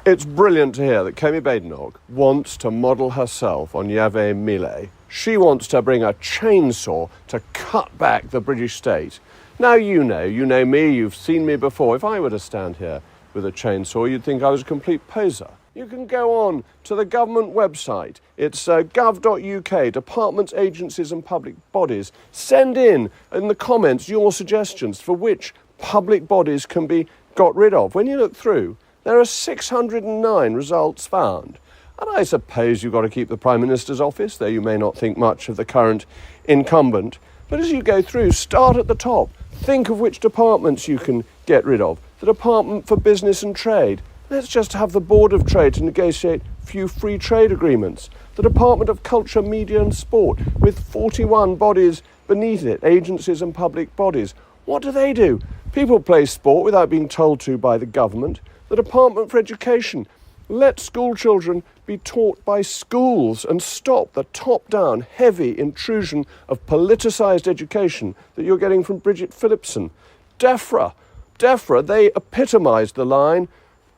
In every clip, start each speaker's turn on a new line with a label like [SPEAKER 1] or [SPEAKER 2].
[SPEAKER 1] It's brilliant to hear that Kemi Badenoch wants to model herself on Javier Milei. She wants to bring a chainsaw to cut back the British state. Now you know me, you've seen me before. If I were to stand here with a chainsaw, you'd think I was a complete poser. You can go on to the government website. It's gov.uk, departments, agencies and public bodies. Send in the comments your suggestions for which public bodies can be got rid of. When you look through, there are 609 results found. And I suppose you've got to keep the Prime Minister's office, though you may not think much of the current incumbent. But as you go through, start at the top. Think of which departments you can get rid of. The Department for Business and Trade. Let's just have the Board of Trade to negotiate few free trade agreements. The Department of Culture, Media and Sport, with 41 bodies beneath it, agencies and public bodies. What do? People play sport without being told to by the government. The Department for Education. Let school children be taught by schools and stop the top-down, heavy intrusion of politicised education that you're getting from Bridget Phillipson. DEFRA, they epitomised the line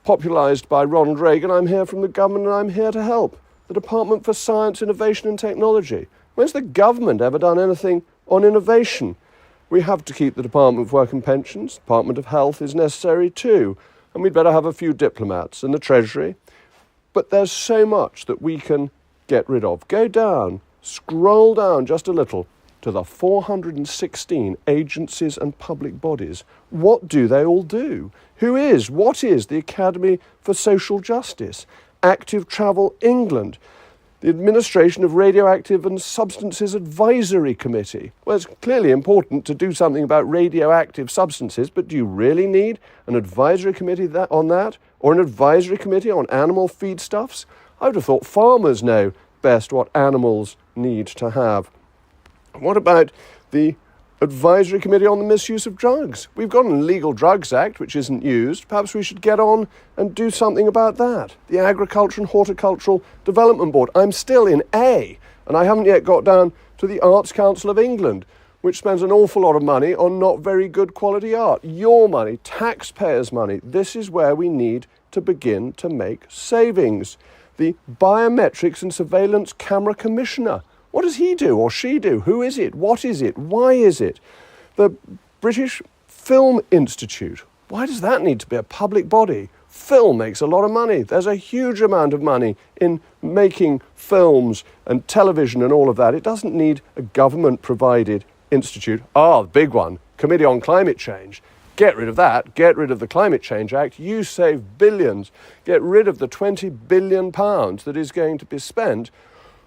[SPEAKER 1] popularised by Ronald Reagan, I'm here from the government and I'm here to help. The Department for Science, Innovation and Technology. When's the government ever done anything on innovation? We have to keep the Department for Work and Pensions. Department of Health is necessary too. And we'd better have a few diplomats in the Treasury. But there's so much that we can get rid of. Go down, scroll down just a little to the 416 agencies and public bodies. What do they all do? What is the Academy for Social Justice? Active Travel England. The Administration of Radioactive and Substances Advisory Committee. Well, it's clearly important to do something about radioactive substances, but do you really need an advisory committee on that? Or an advisory committee on animal feedstuffs? I would have thought farmers know best what animals need to have. What about the advisory committee on the misuse of drugs? We've got an Illegal Drugs Act which isn't used. Perhaps we should get on and do something about that. The Agriculture and Horticultural Development Board. I'm still in A, and I haven't yet got down to the Arts Council of England, which spends an awful lot of money on not very good quality art. Your money, taxpayers' money. This is where we need to begin to make savings. The Biometrics and Surveillance Camera Commissioner. What does he do or she do? Who is it? What is it? Why is it? The British Film Institute. Why does that need to be a public body? Film makes a lot of money. There's a huge amount of money in making films and television and all of that. It doesn't need a government-provided institute. The big one, Committee on Climate Change. Get rid of that. Get rid of the Climate Change Act. You save billions. Get rid of the £20 billion that is going to be spent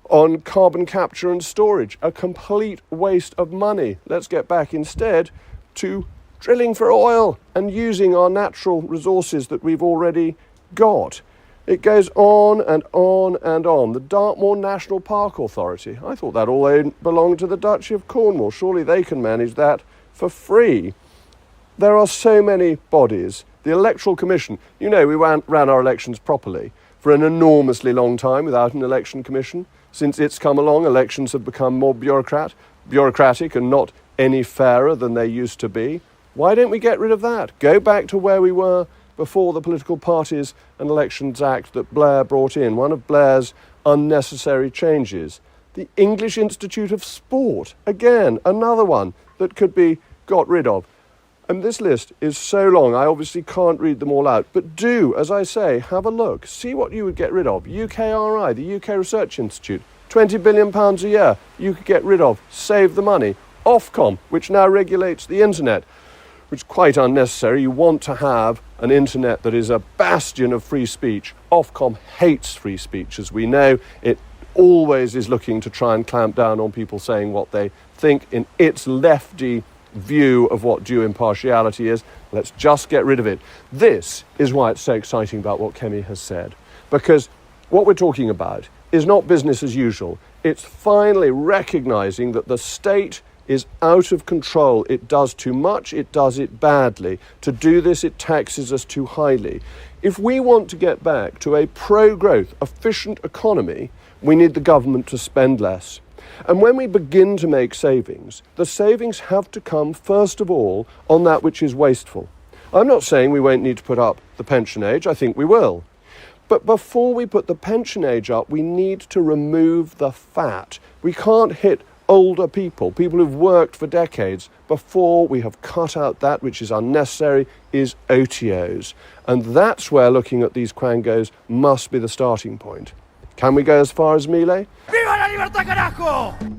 [SPEAKER 1] on carbon capture and storage. A complete waste of money. Let's get back instead to drilling for oil and using our natural resources that we've already got. It goes on and on and on. The Dartmoor National Park Authority. I thought that all belonged to the Duchy of Cornwall. Surely they can manage that for free. There are so many bodies. The Electoral Commission. You know, we ran our elections properly for an enormously long time without an election commission. Since it's come along, elections have become more bureaucratic and not any fairer than they used to be. Why don't we get rid of that? Go back to where we were before the Political Parties and Elections Act that Blair brought in, one of Blair's unnecessary changes. The English Institute of Sport, again, another one that could be got rid of. And this list is so long, I obviously can't read them all out. But do, as I say, have a look. See what you would get rid of. UKRI, the UK Research Institute, £20 billion a year you could get rid of. Save the money. Ofcom, which now regulates the internet, which is quite unnecessary. You want to have an internet that is a bastion of free speech. Ofcom hates free speech, as we know. It always is looking to try and clamp down on people saying what they think in its lefty view of what due impartiality is. Let's just get rid of it. This is why it's so exciting about what Kemi has said, because what we're talking about is not business as usual. It's finally recognizing that the state is out of control. It does too much, it does it badly. To do this, it taxes us too highly. If we want to get back to a pro-growth, efficient economy, we need the government to spend less. And when we begin to make savings, the savings have to come first of all on that which is wasteful. I'm not saying we won't need to put up the pension age. I think we will. But before we put the pension age up, we need to remove the fat. We can't hit older people who've worked for decades, before we have cut out that which is unnecessary, is OTOs. And that's where looking at these quangos must be the starting point. Can we go as far as Milei?
[SPEAKER 2] ¡Viva la libertad, carajo!